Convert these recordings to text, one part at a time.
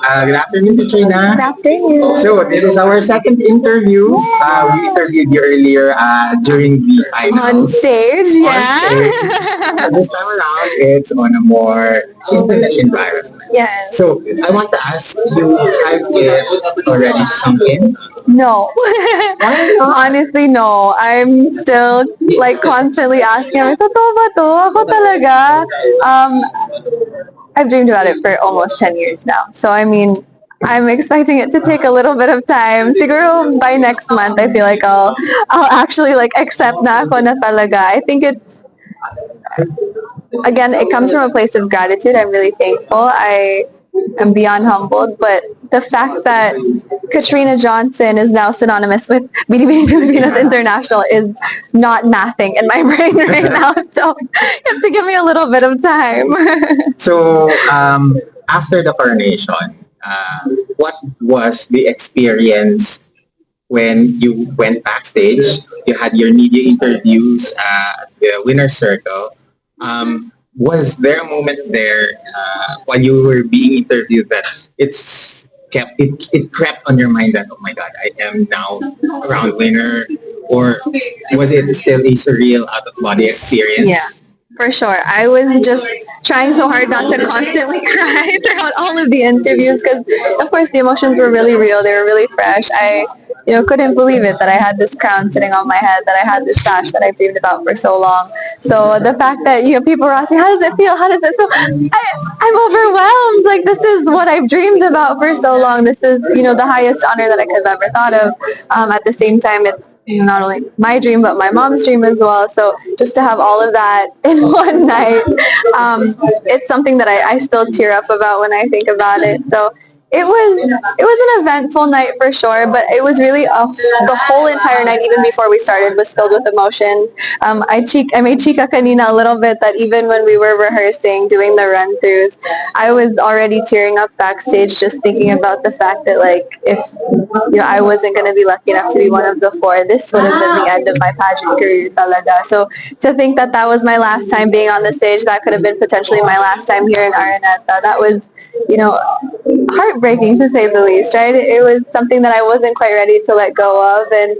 Good afternoon, Katrina. Good afternoon. So this is our second interview. We interviewed you earlier during the On finals. stage, On stage. yeah. This time around, it's on a more intimate environment. Yes. So I want to ask you, have it already sunk in? No. Honestly, no. I'm still like constantly asking, totoo ba to? Ako talaga? I've dreamed about it for almost 10 years now. So, I mean, I'm expecting it to take a little bit of time. Siguro by next month, I feel like I'll actually like accept na ako na talaga. I think it's, again, it comes from a place of gratitude. I'm really thankful. I am beyond humbled, but the fact that Katrina Johnson is now synonymous with Binibining Pilipinas International is not mathing in my brain right now. So you have to give me a little bit of time. So after the coronation, what was the experience when you went backstage? You had your media interviews at the winner's circle. Was there a moment there while you were being interviewed that it crept on your mind that, oh my god, I am now a crown winner, or was it still a surreal out of body experience? Yeah, for sure. I was just trying so hard not to constantly cry throughout all of the interviews because, of course, the emotions were really real. They were really fresh. I, couldn't believe it that I had this crown sitting on my head, that I had this sash that I dreamed about for so long. So the fact that, people were asking, how does it feel? How does it feel? I'm overwhelmed. Like, this is what I've dreamed about for so long. This is, the highest honor that I could have ever thought of. At the same time, it's not only my dream, but my mom's dream as well. So just to have all of that in one night, it's something that I still tear up about when I think about it. So it was an eventful night for sure, but it was really the whole entire night, even before we started, was filled with emotion. I made chica kanina a little bit that even when we were rehearsing, doing the run-throughs, I was already tearing up backstage just thinking about the fact that like if I wasn't going to be lucky enough to be one of the four, this would have been the end of my pageant career talaga. So to think that that was my last time being on the stage, that could have been potentially my last time here in Araneta, that was, heartbreaking to say the least, right? It was something that I wasn't quite ready to let go of. And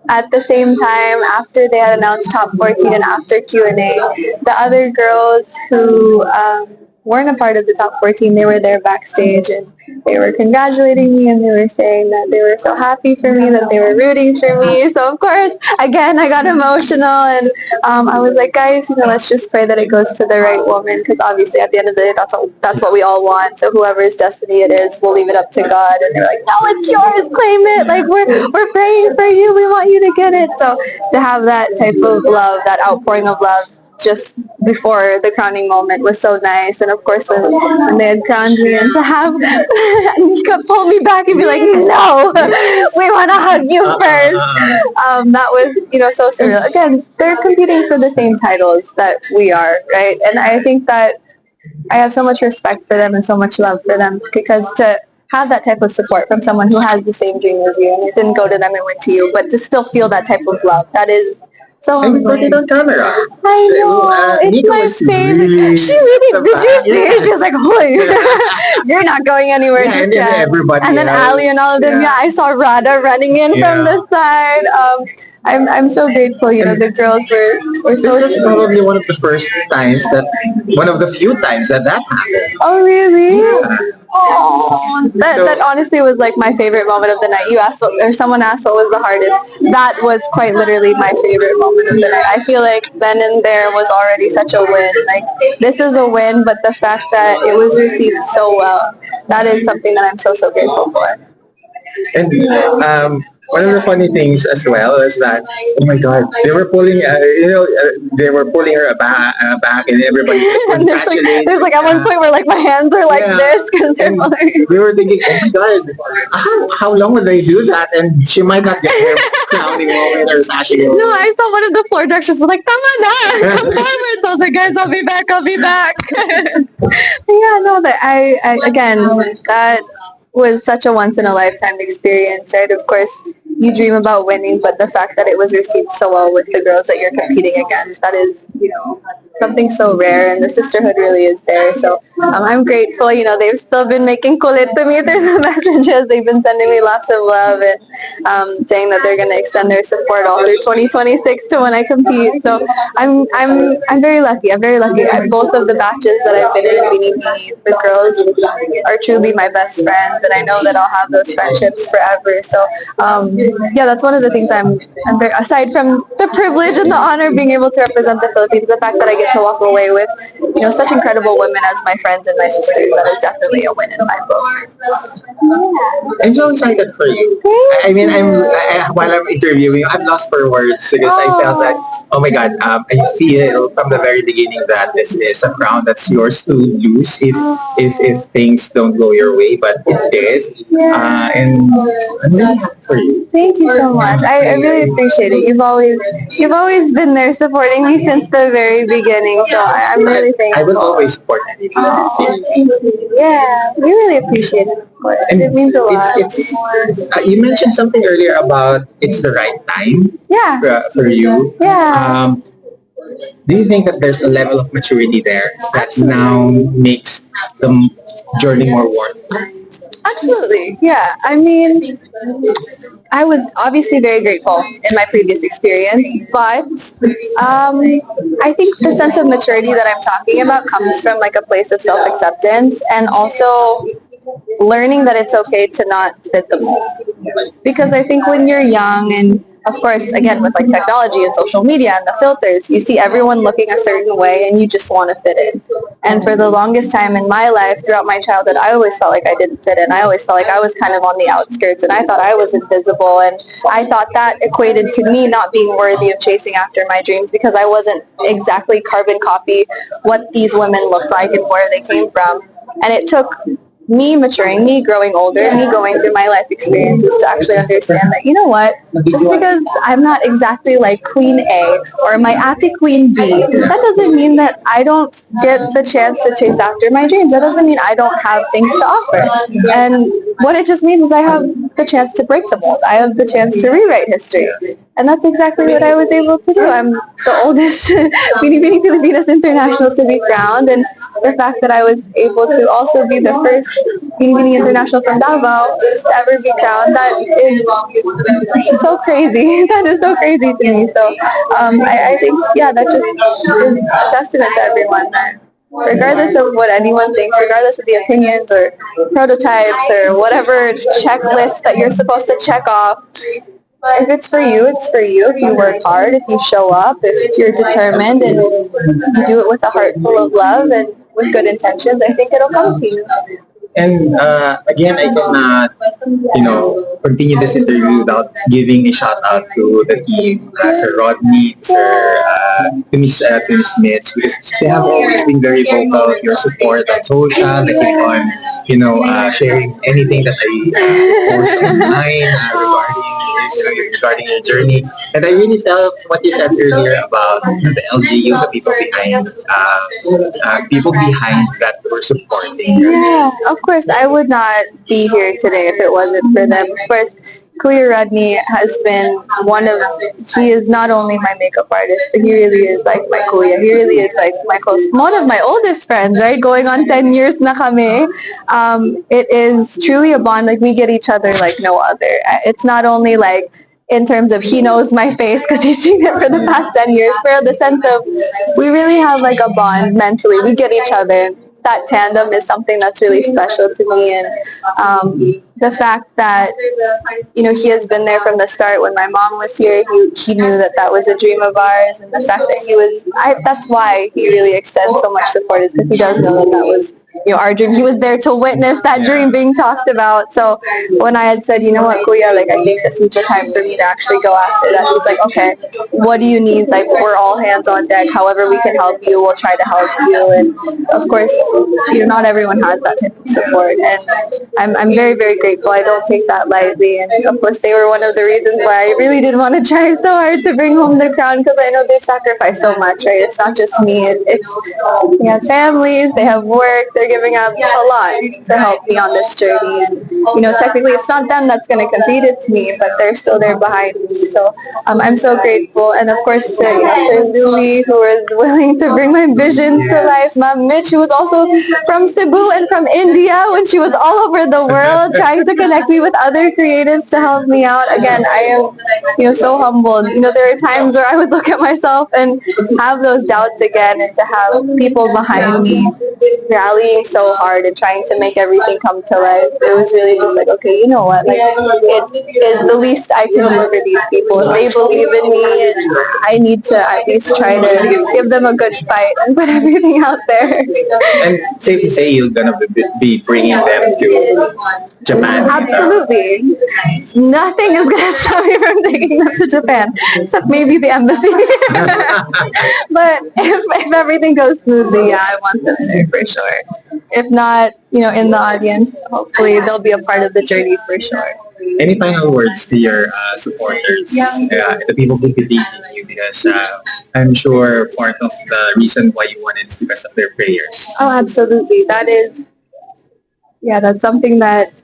at the same time, after they had announced top 14 and after Q&A, the other girls who weren't a part of the top 14, they were there backstage and they were congratulating me and they were saying that they were so happy for me, that they were rooting for me. So of course, again, I got emotional and I was like, guys, let's just pray that it goes to the right woman because obviously at the end of the day, that's what we all want. So whoever's destiny it is, we'll leave it up to God. And they're like, no, it's yours, claim it. Like we're praying for you. We want you to get it. So to have that type of love, that outpouring of love, just before the crowning moment was so nice. And of course when they had crowned me and to have you could pull me back and be like, no, we want to hug you first. That was so surreal. Again, they're competing for the same titles that we are, right? And I think that I have so much respect for them and so much love for them because to have that type of support from someone who has the same dream as you and it didn't go to them, it went to you, but to still feel that type of love, that is so and we put it on camera. I know, it's Nika my was favorite. really She really, did you see her? yes. She was like, "Hoy, you're not going anywhere Yeah, just and then yet." everybody And then else. Ali and all of them. Yeah, I saw Radha running in from the side. I'm so grateful. The girls were This so was sweet. probably one of the few times that happened. Oh really? Oh, that honestly was like my favorite moment of the night. Someone asked what was the hardest. That was quite literally my favorite moment of the night. I feel like then and there was already such a win. Like this is a win, but the fact that it was received so well, that is something that I'm so grateful for. And one of the funny things as well is that, oh my God, they were pulling her back, and everybody was And congratulating. there's like at one point where like my hands are like Yeah. this because they're And pulling. we were thinking, oh my God, how long would they do that? And she might not get her crowning moment or sashing moment. No, I saw one of the floor directors was like, "Tama na, come forward." So I was like, "Guys, I'll be back. I'll be back." Yeah, no, that I again that was such a once in a lifetime experience, right? Of course, you dream about winning, but the fact that it was received so well with the girls that you're competing against, that is, something so rare, and the sisterhood really is there. So I'm grateful. They've still been making kulit to me through the messages. They've been sending me lots of love and saying that they're going to extend their support all through 2026 to when I compete. So I'm very lucky. I'm very lucky. At both of the batches that I've been in Binibining, the girls are truly my best friends, and I know that I'll have those friendships forever. So yeah, that's one of the things I'm very, aside from the privilege and the honor of being able to represent the Philippines, the fact that I get to walk away with such incredible women as my friends and my sisters, that is definitely a win in my book. I'm so excited for you. I mean, while I'm interviewing you, I'm lost for words because I felt that, oh my God, I feel from the very beginning that this is a crown that's yours to lose if things don't go your way, but it is. And I'm really happy for you. Thank you so much. I really appreciate it. You've always been there supporting me since the very beginning, so I'm really thankful. I will always support you. Yeah, we really appreciate it. And it means a lot. You mentioned something earlier about it's the right time. Yeah. For you. Yeah. Do you think that there's a level of maturity there that Absolutely. now makes the journey more worth? Absolutely. Yeah. I mean, I was obviously very grateful in my previous experience, but I think the sense of maturity that I'm talking about comes from like a place of self-acceptance, and also learning that it's okay to not fit the mold. Because I think when you're young, and of course, again, with like technology and social media and the filters, you see everyone looking a certain way and you just want to fit in. And for the longest time in my life, throughout my childhood, I always felt like I didn't fit in. I always felt like I was kind of on the outskirts, and I thought I was invisible, and I thought that equated to me not being worthy of chasing after my dreams, because I wasn't exactly carbon copy what these women looked like and where they came from. And it took me maturing, me growing older, me going through my life experiences to actually understand that, just because I'm not exactly like Queen A or my Ate Queen B, that doesn't mean that I don't get the chance to chase after my dreams. That doesn't mean I don't have things to offer. And what it just means is I have the chance to break the mold. I have the chance to rewrite history. And that's exactly what I was able to do. I'm the oldest Binibining Pilipinas international to be crowned, and the fact that I was able to also be the first Binibining international from Davao to ever be crowned, that is so crazy. That is so crazy to me. So I think, yeah, that just is a testament to everyone that regardless of what anyone thinks, regardless of the opinions or prototypes or whatever checklist that you're supposed to check off, if it's for you, it's for you. If you work hard, if you show up, if you're determined, and you do it with a heart full of love and with good intentions, I think it'll come to you. And again, I cannot, continue this interview without giving a shout out to the team, Sir Rodney, to Miss Mitch, because they have always been very vocal with your support on social. They keep on, sharing anything that I post online regarding your journey. And I really felt what you said earlier about the LGU, the people behind that were supporting you. Yeah, of course, I would not be here today if it wasn't for them. Of course, Kuya Rodney has been he is not only my makeup artist, but he really is like my kuya. He really is like one of my oldest friends, right? Going on 10 years na kami. It is truly a bond. Like, we get each other like no other. It's not only like in terms of he knows my face because he's seen it for the past 10 years, but the sense of we really have like a bond mentally. We get each other. That tandem is something that's really special to me, and the fact that he has been there from the start. When my mom was here, he knew that was a dream of ours, and the fact that that's why he really extends so much support, is because he does know that was our dream. He was there to witness that dream being talked about. So when I had said, what, Kuya, like, I think this is the time for me to actually go after that, she's like, okay, what do you need? Like, we're all hands on deck. However we can help you, we'll try to help you. And of course, not everyone has that type of support, and I'm very, very grateful. I don't take that lightly, and of course, they were one of the reasons why I really did want to try so hard to bring home the crown, because I know they've sacrificed so much, right? It's not just me. They have families, they have work, they're giving up a lot to help me on this journey. And technically, it's not them that's going to compete; it's me. But they're still there behind me. So I'm so grateful. And of course, Sir Louie, who was willing to bring my vision to life. Ma'am Mitch, who was also from Cebu and from India when she was all over the world, trying to connect me with other creatives to help me out. Again, I am, so humbled. There are times where I would look at myself and have those doubts again, and to have people behind me rallying so hard and trying to make everything come to life. It was really just like, okay, you know what? Like, it is the least I can do for these people. If they believe in me, I need to at least try to give them a good fight and put everything out there. And safe to say you're gonna be bringing them to Japan. Absolutely. Nothing is going to stop me from taking them to Japan, except maybe the embassy. But if everything goes smoothly, yeah, I want them there for sure. If not, in the audience, hopefully they'll be a part of the journey for sure. Any final words to your supporters, the people who believe in you? Because I'm sure part of the reason why you won it is because of their prayers. Oh, absolutely. That's something that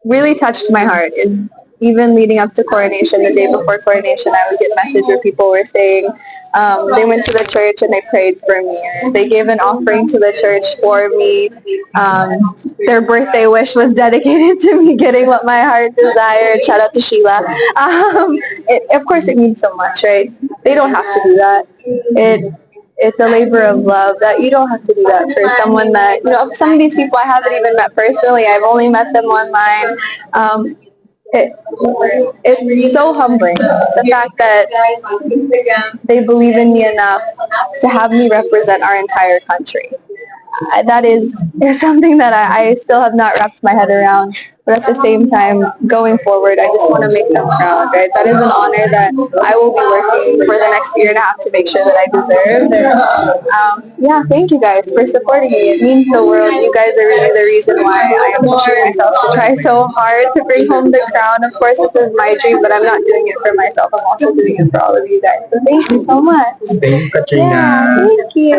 really touched my heart. Is even leading up to coronation, the day before coronation, I would get messages where people were saying they went to the church and they prayed for me, or they gave an offering to the church for me. Their birthday wish was dedicated to me getting what my heart desired. Shout out to Sheila. Of course, it means so much, right? They don't have to do that. It's a labor of love that you don't have to do that for someone that, some of these people I haven't even met personally. I've only met them online. It's so humbling, the fact that they believe in me enough to have me represent our entire country. That is something that I still have not wrapped my head around. But at the same time, going forward, I just want to make them proud, right? That is an honor that I will be working for the next year and a half to make sure that I deserve. And thank you guys for supporting me. It means the world. You guys are really the reason why I am pushing myself to try so hard to bring home the crown. Of course, this is my dream, but I'm not doing it for myself. I'm also doing it for all of you guys. So thank you so much. Thank you, Katrina. Thank you.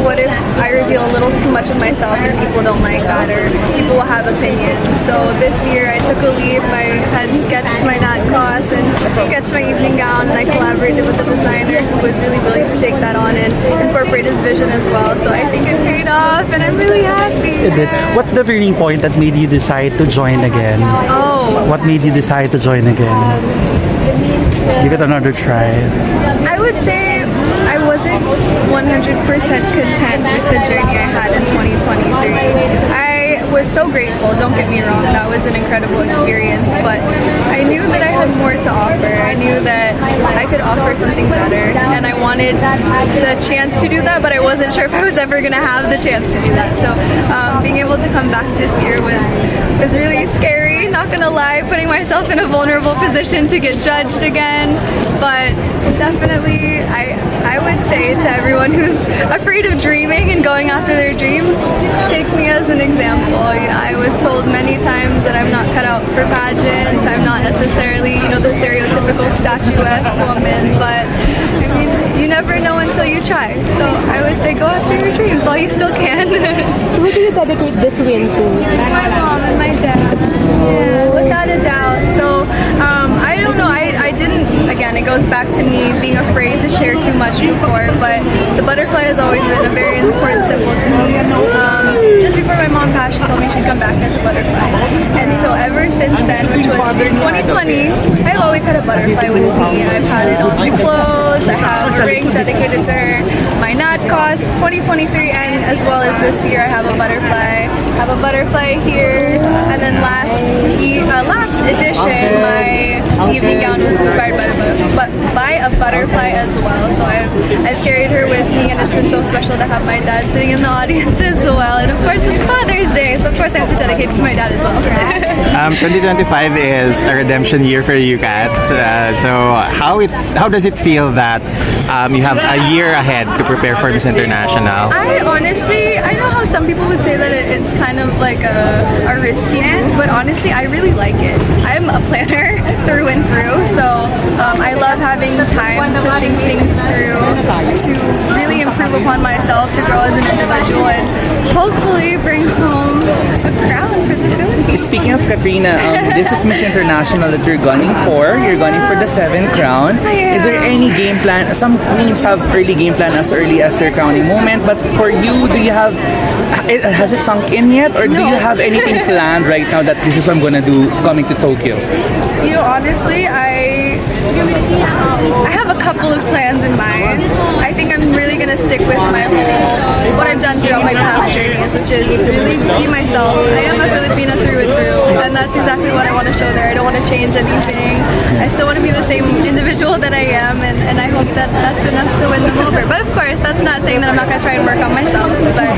What if I reveal a little too much of myself and people don't like that, or people will have opinions? So this year I took a leap. I had sketched my knot cross and sketched my evening gown, and I collaborated with a designer who was really willing to take that on and incorporate his vision as well. So I think it paid off, and I'm really happy. What's the turning point that made you decide to join again? What made you decide to join again? Give it another try. I would say I wasn't 100% content with the journey I had in 2023. I was so grateful, don't get me wrong, that was an incredible experience, but I knew that I had more to offer. I knew that I could offer something better, and I wanted the chance to do that, but I wasn't sure if I was ever going to have the chance to do that. So being able to come back this year was really scary, not gonna lie, putting myself in a vulnerable position to get judged again. But definitely, I would say to everyone who's afraid of dreaming and going after their dreams, take me as an example. I was told many times that I'm not cut out for pageants. I'm not necessarily, the stereotypical statuesque woman, but I mean, you never know until you try. So I would say go after your dreams while you still can. So who do you dedicate this win to? My mom and my dad. Yeah, without a doubt. So I don't know. I didn't. Again, it goes back to me being afraid to share too much before. But the butterfly has always been a very important symbol to me. Just before my mom passed, she told me she'd come back as a butterfly. And so ever since then, which was in 2020, I've always had a butterfly with me. I've had it on my clothes. I have a ring dedicated to her. My knot cost 2023, and as well as this year, I have a butterfly. I have a butterfly here, and then last edition, my evening gown was inspired by a butterfly as well. So I've carried her with me, and it's been so special to have my dad sitting in the audience as well. And of course, it's Father's Day, so of course I have to dedicate it to my dad as well. 2025 is a redemption year for you, Kat. So how does it feel that you have a year ahead to prepare for Miss International? I know how some people would say that that it's kind of like a risky move, but honestly, I really like it. I'm a planner through and through, so I love having time to think things through, to really improve upon myself, to grow as an individual, and hopefully bring home a crown for the Philippines. Speaking of Katrina, this is Miss International that you're gunning for. You're gunning for the 7th crown. Is there any game plan? Some queens have early game plan as early as their crowning moment, but for you, do you have, has it sunk in yet? Or do you have anything planned right now that this is what I'm gonna do coming to Tokyo? You know, honestly, I have a couple of plans in mind. I think I'm really gonna stick with my whole, what I've done throughout my past journeys, which is really be myself. I am a Filipina through and through, and that's exactly what I want to show there. I don't want to change anything. I still want to be the same individual that I am, and I hope that that's enough to win them over. But of course, that's not saying that I'm not gonna try and work on myself. But